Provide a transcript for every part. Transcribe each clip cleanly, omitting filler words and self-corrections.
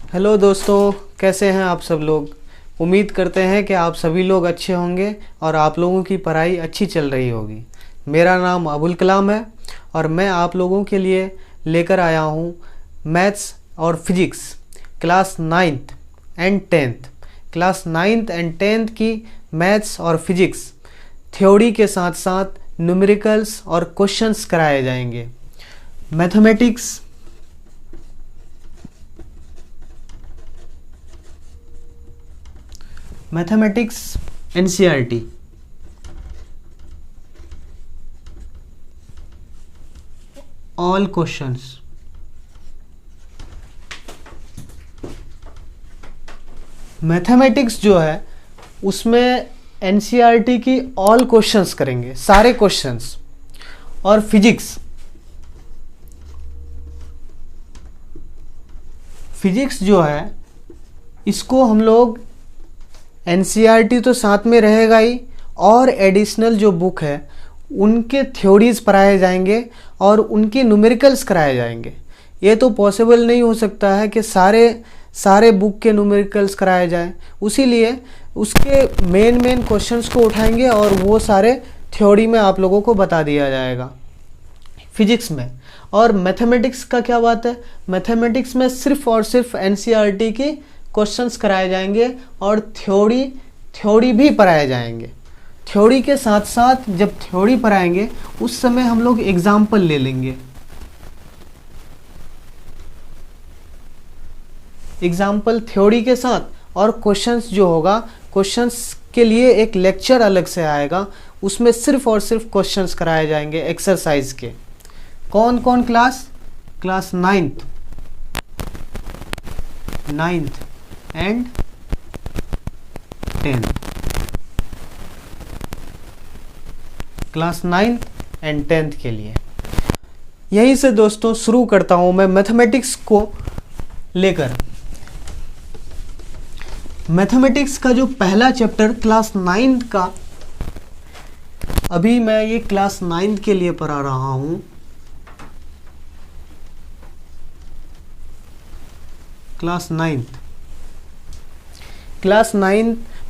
Hello दोस्तों, कैसे हैं आप सब लोग। उम्मीद करते हैं कि आप सभी लोग अच्छे होंगे और आप लोगों की पढ़ाई अच्छी चल रही होगी। मेरा नाम अबुल कलाम है और मैं आप लोगों के लिए लेकर आया हूँ मैथ्स और physics class 9th and 10th। Class 9th and 10th की मैथ्स और फिजिक्स थ्योरी के साथ साथ न्यूमेरिकल्स और क्वेश्चंस कराए जाएंगे। Mathematics NCERT, all questions. Mathematics जो है उसमें एनसीईआरटी की ऑल क्वेश्चंस करेंगे, सारे क्वेश्चंस। और फिजिक्स जो है इसको हम लोग एनसीईआरटी तो साथ में रहेगा ही, और एडिशनल जो बुक है उनके थ्योरीज पढ़ाए जाएंगे और उनके न्यूमेरिकल्स कराए जाएंगे। ये तो पॉसिबल नहीं हो सकता है कि सारे बुक के न्यूमेरिकल्स कराए जाएं, उसीलिए उसके मेन क्वेश्चंस को उठाएंगे और वो सारे थ्योरी में आप लोगों को बता दिया जाएगा फिजिक्स में। और मैथमेटिक्स का क्या बात है, मैथमेटिक्स में सिर्फ और सिर्फ एनसीईआरटी की क्वेश्चंस कराए जाएंगे और थ्योरी भी पढ़ाए जाएंगे। थ्योरी के साथ साथ जब थ्योरी पढ़ाएंगे उस समय हम लोग एग्जाम्पल ले लेंगे। एग्जाम्पल थ्योरी के साथ, और क्वेश्चंस जो होगा, क्वेश्चंस के लिए एक लेक्चर अलग से आएगा, उसमें सिर्फ और सिर्फ क्वेश्चंस कराए जाएंगे एक्सरसाइज के। कौन कौन class 9th and 10th। Class 9th and 10th के लिए। यहीं से दोस्तों शुरू करता हूं मैं मैथमेटिक्स को लेकर। मैथमेटिक्स का जो पहला चैप्टर क्लास 9th का, अभी मैं ये क्लास 9th के लिए पढ़ा रहा हूं। क्लास 9th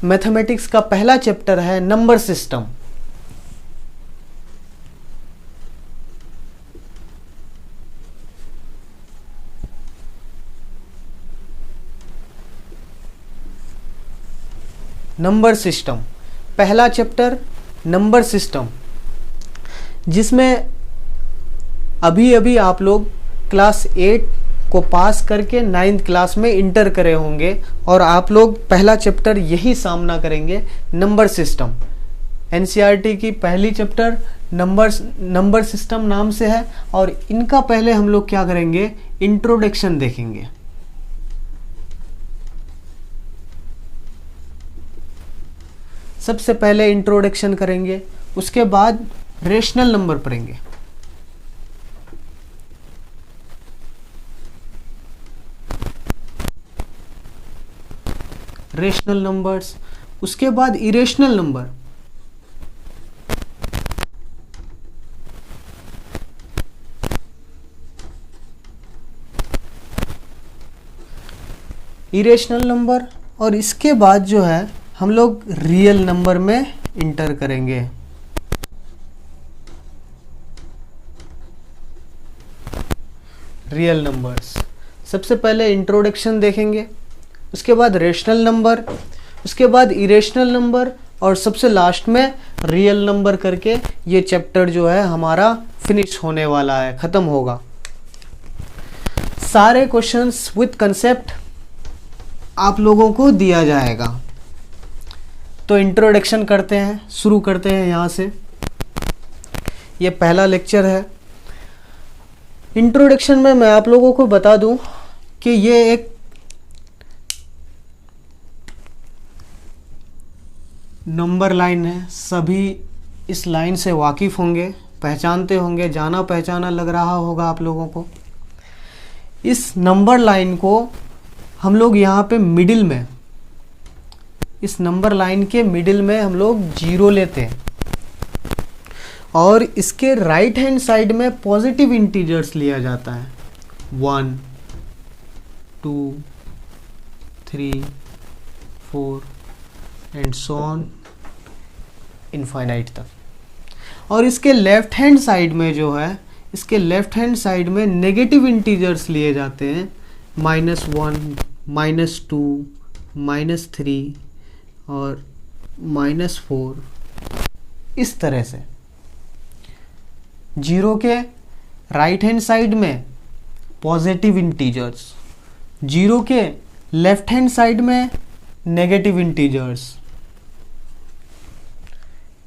मैथमेटिक्स का पहला चैप्टर है नंबर सिस्टम। नंबर सिस्टम पहला चैप्टर, नंबर सिस्टम, जिसमें अभी आप लोग क्लास 8 को पास करके 9th क्लास में इंटर करे होंगे और आप लोग पहला चैप्टर यही सामना करेंगे, नंबर सिस्टम। एनसीईआरटी की पहली चैप्टर नंबर सिस्टम नाम से है और इनका पहले हम लोग क्या करेंगे, इंट्रोडक्शन देखेंगे। सबसे पहले इंट्रोडक्शन करेंगे, उसके बाद रेशनल नंबर पढ़ेंगे। रेशनल नंबर्स, उसके बाद इरेशनल नंबर, इरेशनल नंबर, और इसके बाद जो है हम लोग रियल नंबर में इंटर करेंगे। रियल नंबर्स सबसे पहले इंट्रोडक्शन देखेंगे, उसके बाद रेशनल नंबर, उसके बाद इरेशनल नंबर, और सबसे लास्ट में रियल नंबर करके ये चैप्टर जो है हमारा फिनिश होने वाला है, खत्म होगा। सारे क्वेश्चंस विद कंसेप्ट आप लोगों को दिया जाएगा। तो इंट्रोडक्शन करते हैं, शुरू करते हैं यहाँ से। ये पहला लेक्चर है। इंट्रोडक्शन में मैं आप लोगों को बता दूं कि ये एक नंबर लाइन है। सभी इस लाइन से वाकिफ़ होंगे, पहचानते होंगे, जाना पहचाना लग रहा होगा आप लोगों को। इस नंबर लाइन को हम लोग यहाँ पे मिडिल में, इस नंबर लाइन के मिडिल में हम लोग 0 लेते हैं और इसके राइट हैंड साइड में पॉजिटिव इंटीजर्स लिया जाता है। 1, 2, 3 4 एंड सो ऑन इनफाइनाइट तक। और इसके लेफ्ट हैंड साइड में जो है, इसके लेफ्ट हैंड साइड में नेगेटिव इंटीजर्स लिए जाते हैं, -1 -2 -3 और -4, इस तरह से। जीरो के राइट हैंड साइड में पॉजिटिव इंटीजर्स, जीरो के लेफ्ट हैंड साइड में नेगेटिव इंटीजर्स।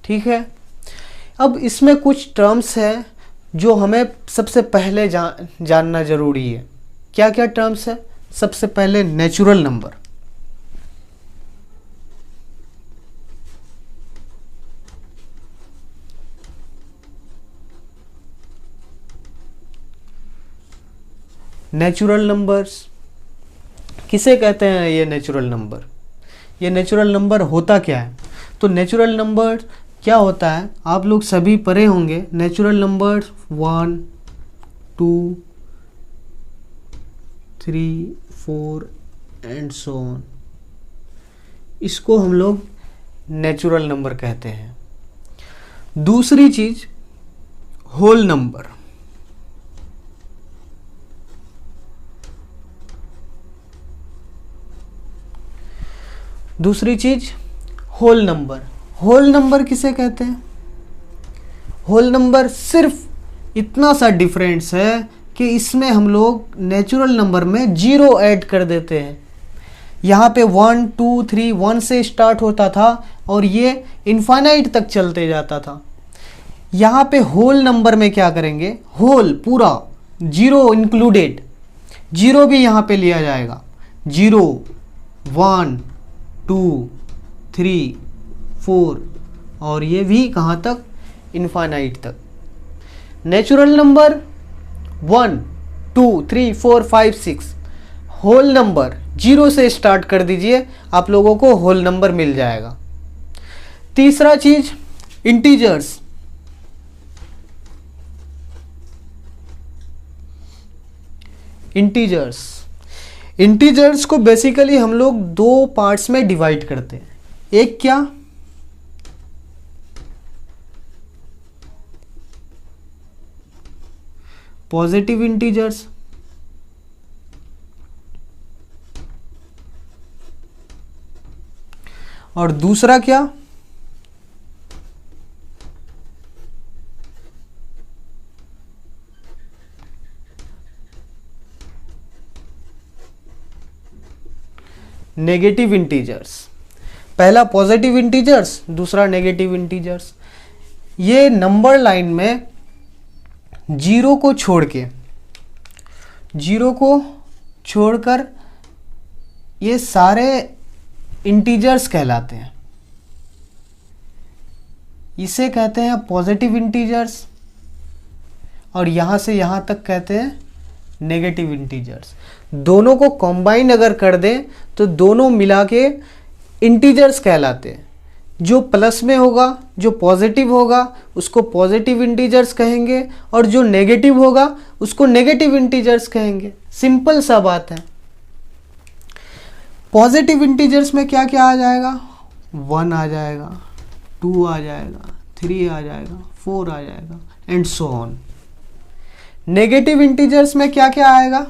ठीक है। अब इसमें कुछ टर्म्स हैं जो हमें सबसे पहले जानना जरूरी है। क्या क्या टर्म्स है? सबसे पहले नेचुरल नंबर। नेचुरल नंबर्स किसे कहते हैं? ये नेचुरल नंबर, ये नेचुरल नंबर होता क्या है? तो नेचुरल नंबर क्या होता है, आप लोग सभी पढ़े होंगे। Natural numbers 1 2 3 4 and so on, इसको हम लोग नेचुरल नंबर कहते हैं। दूसरी चीज होल नंबर। दूसरी चीज होल नंबर। होल नंबर किसे कहते हैं? होल नंबर सिर्फ इतना सा डिफरेंस है कि इसमें हम लोग नेचुरल नंबर में जीरो ऐड कर देते हैं। यहाँ पे 1 2 3 1 से स्टार्ट होता था और ये इनफाइनाइट तक चलते जाता था। यहाँ पे होल नंबर में क्या करेंगे? होल पूरा, जीरो इंक्लूडेड, जीरो भी यहाँ पे लिया जाएगा। 0 1 2 3 4 और ये भी कहाँ तक? इनफाइनाइट तक। Natural number 1 2 3 4 5 6, whole number zero से स्टार्ट कर दीजिए, आप लोगों को होल नंबर मिल जाएगा। तीसरा चीज इंटीजर्स। इंटीजर्स को बेसिकली हम लोग दो पार्ट्स में डिवाइड करते हैं। एक क्या? पॉजिटिव इंटीजर्स, और दूसरा क्या? Negative integers. पहला पॉजिटिव इंटीजर्स, दूसरा नेगेटिव इंटीजर्स। ये नंबर लाइन में जीरो को छोड़कर ये सारे इंटीजर्स कहलाते हैं। इसे कहते हैं पॉजिटिव इंटीजर्स और यहां से यहां तक कहते हैं नेगेटिव इंटीजर्स। दोनों को कंबाइन अगर कर दें तो दोनों मिला के इंटीजर्स कहलाते हैं। जो प्लस में होगा, जो पॉजिटिव होगा, उसको पॉजिटिव इंटीजर्स कहेंगे और जो नेगेटिव होगा उसको नेगेटिव इंटीजर्स कहेंगे। सिंपल सा बात है। पॉजिटिव इंटीजर्स में क्या क्या आ जाएगा? 1 आ जाएगा, 2 आ जाएगा, 3 आ जाएगा, 4 आ जाएगा and so on. Negative integers में क्या क्या आएगा?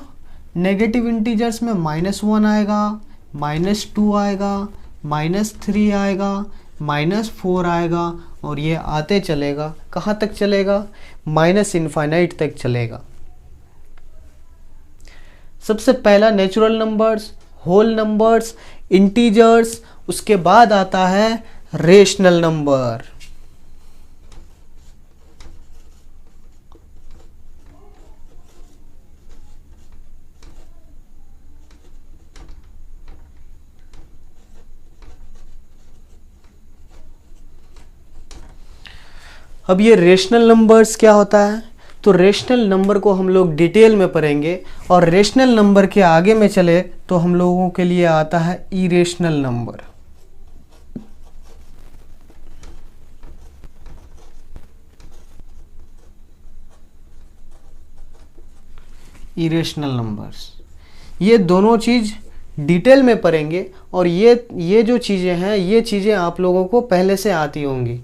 नेगेटिव इंटीजर्स में -1 आएगा, -2 आएगा, -3 आएगा, -4 आएगा और ये आते चलेगा। कहाँ तक चलेगा? माइनस इनफाइनाइट तक चलेगा। सबसे पहला natural numbers, whole numbers, integers, उसके बाद आता है रेशनल नंबर। अब ये रेशनल नंबर्स क्या होता है? तो रेशनल नंबर को हम लोग डिटेल में पढ़ेंगे और रेशनल नंबर के आगे में चले तो हम लोगों के लिए आता है इरेशनल नंबर। इरेशनल नंबर्स, ये दोनों चीज डिटेल में पढ़ेंगे और ये जो चीज़ें हैं ये चीज़ें आप लोगों को पहले से आती होंगी,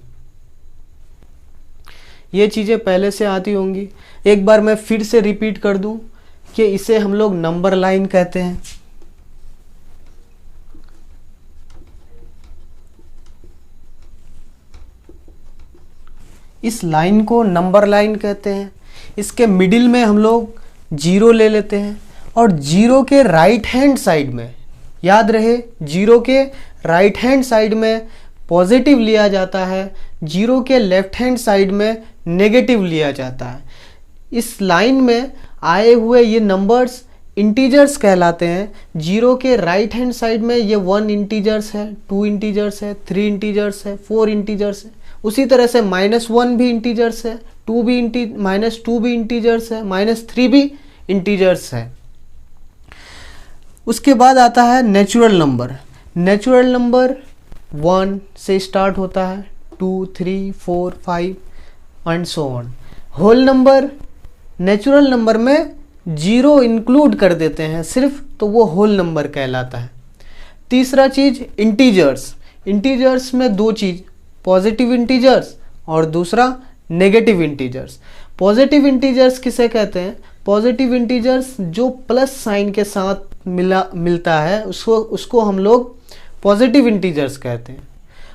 ये चीज़ें पहले से आती होंगी। एक बार मैं फिर से रिपीट कर दूं कि इसे हम लोग नंबर लाइन कहते हैं। इस लाइन को नंबर लाइन कहते हैं। इसके मिडिल में हम लोग जीरो ले लेते हैं और जीरो के राइट हैंड साइड में, याद रहे, जीरो के राइट हैंड साइड में पॉजिटिव लिया जाता है, जीरो के लेफ्ट हैंड साइड में नेगेटिव लिया जाता है। इस लाइन में आए हुए ये नंबर्स इंटीजर्स कहलाते हैं। जीरो के राइट हैंड साइड में ये 1 इंटीजर्स है, 2 इंटीजर्स है, 3 इंटीजर्स है, 4 इंटीजर्स है। उसी तरह से -1 भी इंटीजर्स है, -2 भी इंटीजर्स है, -3 भी इंटीजर्स है। उसके बाद आता है नेचुरल नंबर। नेचुरल नंबर 1 से स्टार्ट होता है, 2, 3, 4, 5 and so on. Whole number, natural number में 0 इंक्लूड कर देते हैं सिर्फ, तो वो होल नंबर कहलाता है। तीसरा चीज़ इंटीजर्स। इंटीजर्स में 2 चीज़, पॉजिटिव इंटीजर्स और दूसरा नेगेटिव इंटीजर्स। पॉजिटिव इंटीजर्स किसे कहते हैं? पॉजिटिव इंटीजर्स जो प्लस साइन के साथ मिलता है उसको हम लोग पॉजिटिव इंटीजर्स कहते हैं।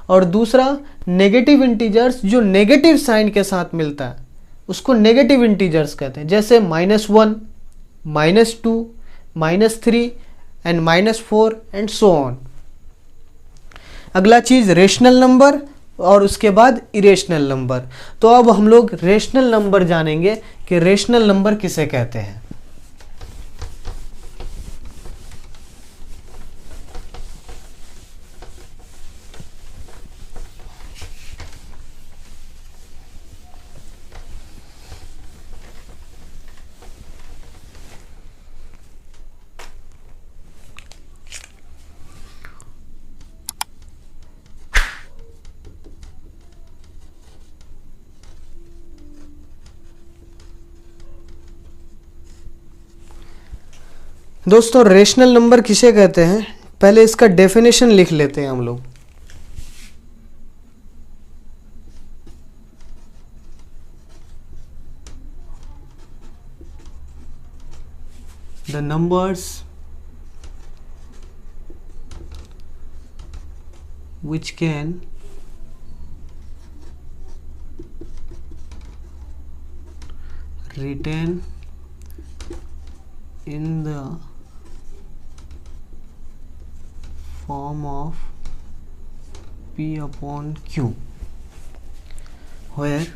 और दूसरा नेगेटिव इंटीजर्स जो नेगेटिव साइन के साथ मिलता है उसको नेगेटिव इंटीजर्स कहते हैं, जैसे -1, -2, -3 एंड -4 एंड सो ऑन। अगला चीज़ रेशनल नंबर और उसके बाद इरेशनल नंबर। तो अब हम लोग रेशनल नंबर जानेंगे कि रेशनल नंबर किसे कहते हैं। दोस्तों रेशनल नंबर किसे कहते हैं, पहले इसका डेफिनेशन लिख लेते हैं हम लोग। The numbers which can retain in the form of P upon Q, where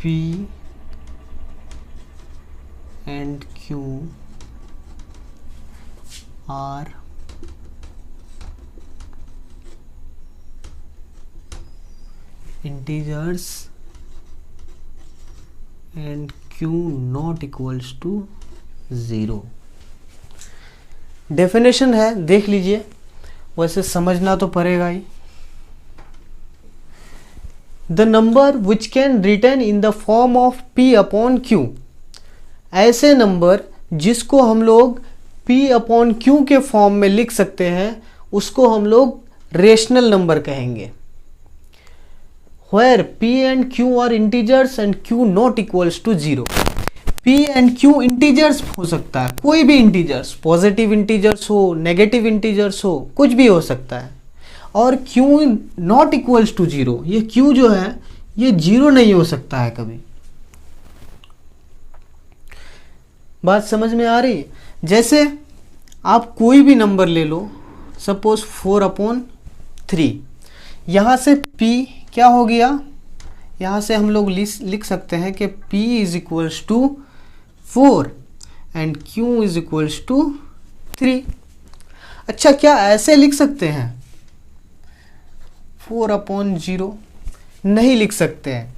P and Q are integers and Q not equals to 0। Definition है, देख लीजिए, वैसे समझना तो पड़ेगा ही। The number which can written in the form of P upon Q, ऐसे नंबर जिसको हम लोग P अपॉन Q के फॉर्म में लिख सकते हैं उसको हम लोग रेशनल नंबर कहेंगे। Where P and Q are integers and Q not equals to 0। P and Q integers हो सकता है, कोई भी इंटीजर्स, पॉजिटिव इंटीजर्स हो, नेगेटिव इंटीजर्स हो, कुछ भी हो सकता है। और Q नॉट इक्वल्स टू 0, ये Q जो है ये 0 नहीं हो सकता है कभी। बात समझ में आ रही है? जैसे आप कोई भी नंबर ले लो, सपोज 4/3, यहाँ से P क्या हो गया, यहाँ से हम लोग लिख सकते हैं कि P is equals to 4 and Q is equals to 3। अच्छा, क्या ऐसे लिख सकते हैं 4/0? नहीं लिख सकते हैं।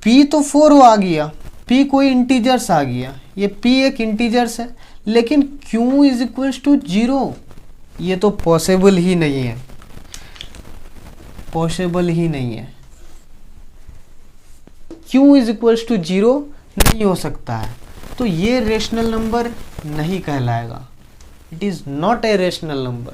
P तो 4 आ गया, P कोई इंटीजर्स आ गया, ये P एक इंटीजर्स है, लेकिन Q इज इक्वल्स टू 0, ये तो पॉसिबल ही नहीं है, पॉसिबल ही नहीं है। Q इज इक्वल्स टू 0 नहीं हो सकता है। तो ये रेशनल नंबर नहीं कहलाएगा, it is not a rational number.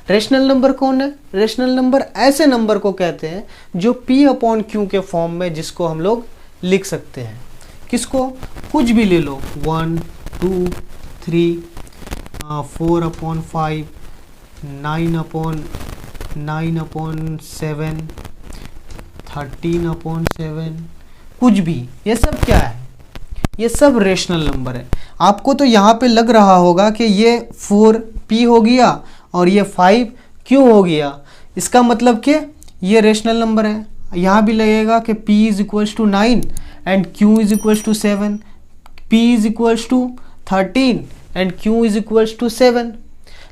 Rational number कौन है? रेशनल नंबर ऐसे नंबर को कहते हैं जो P/Q के फॉर्म में, जिसको हम लोग लिख सकते हैं। किसको? कुछ भी ले लो, 1 2 3 4/5 9/7 13/7, कुछ भी, ये सब क्या है? ये सब रेशनल नंबर है। आपको तो यहाँ पे लग रहा होगा कि ये 4P हो गया और ये 5Q हो गया, इसका मतलब कि ये रेशनल नंबर है। यहाँ भी लगेगा कि P = 9 and Q = 7, P = 13 and Q = 7।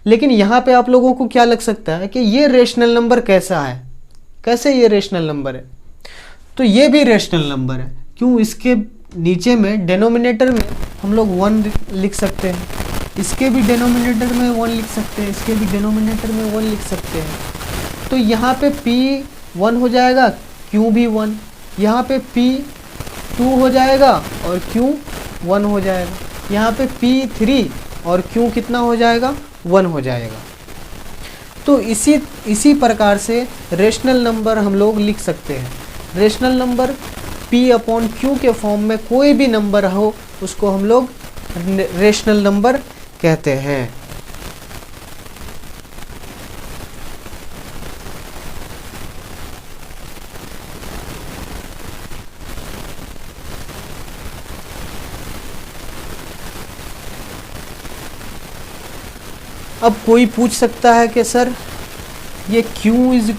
लेकिन यहाँ पे आप लोगों को क्या लग सकता है कि ये रेशनल नंबर कैसा है, कैसे ये रेशनल नंबर है? तो ये भी रेशनल नंबर है। क्यों? इसके नीचे में डिनोमिनेटर में हम लोग 1 लिख सकते हैं, इसके भी डिनोमिनेटर में 1 लिख सकते हैं, इसके भी डिनोमिनेटर में 1 लिख सकते हैं। तो यहाँ पे P 1 हो जाएगा, Q भी 1, यहाँ पे P 2 हो जाएगा और Q 1 हो जाएगा, यहाँ पे P 3 और Q कितना हो जाएगा? 1 हो जाएगा। तो इसी प्रकार से रेशनल नंबर हम लोग लिख सकते हैं। रेशनल नंबर P/Q के फॉर्म में कोई भी नंबर हो उसको हम लोग रेशनल नंबर कहते हैं। अब कोई पूछ सकता है कि सर ये Q =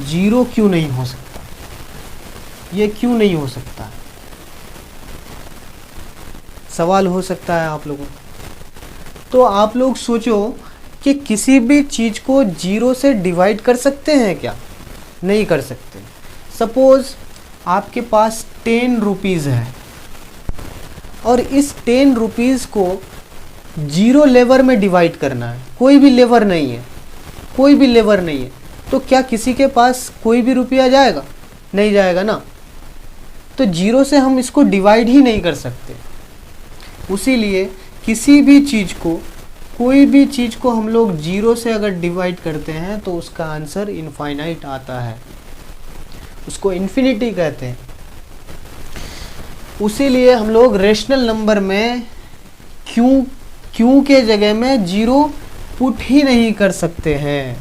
0 क्यों नहीं हो सकता, ये क्यों नहीं हो सकता? सवाल हो सकता है आप लोगों को। तो आप लोग सोचो कि किसी भी चीज़ को 0 से डिवाइड कर सकते हैं क्या? नहीं कर सकते। सपोज़ आपके पास 10 रुपीज़ है और इस 10 रुपीज़ को 0 लेवर में डिवाइड करना है, कोई भी लेवर नहीं है, कोई भी लेवर नहीं है, तो क्या किसी के पास कोई भी रुपया जाएगा? नहीं जाएगा ना। तो 0 से हम इसको डिवाइड ही नहीं कर सकते। उसीलिए किसी भी चीज़ को, कोई भी चीज़ को हम लोग 0 से अगर डिवाइड करते हैं तो उसका आंसर इनफाइनाइट आता है, उसको इन्फिनिटी कहते हैं। उसीलिए हम लोग रेशनल नंबर में क्यू के जगह में 0 पुट ही नहीं कर सकते हैं।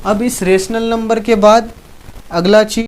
अब इस रेशनल नंबर के बाद अगला चीज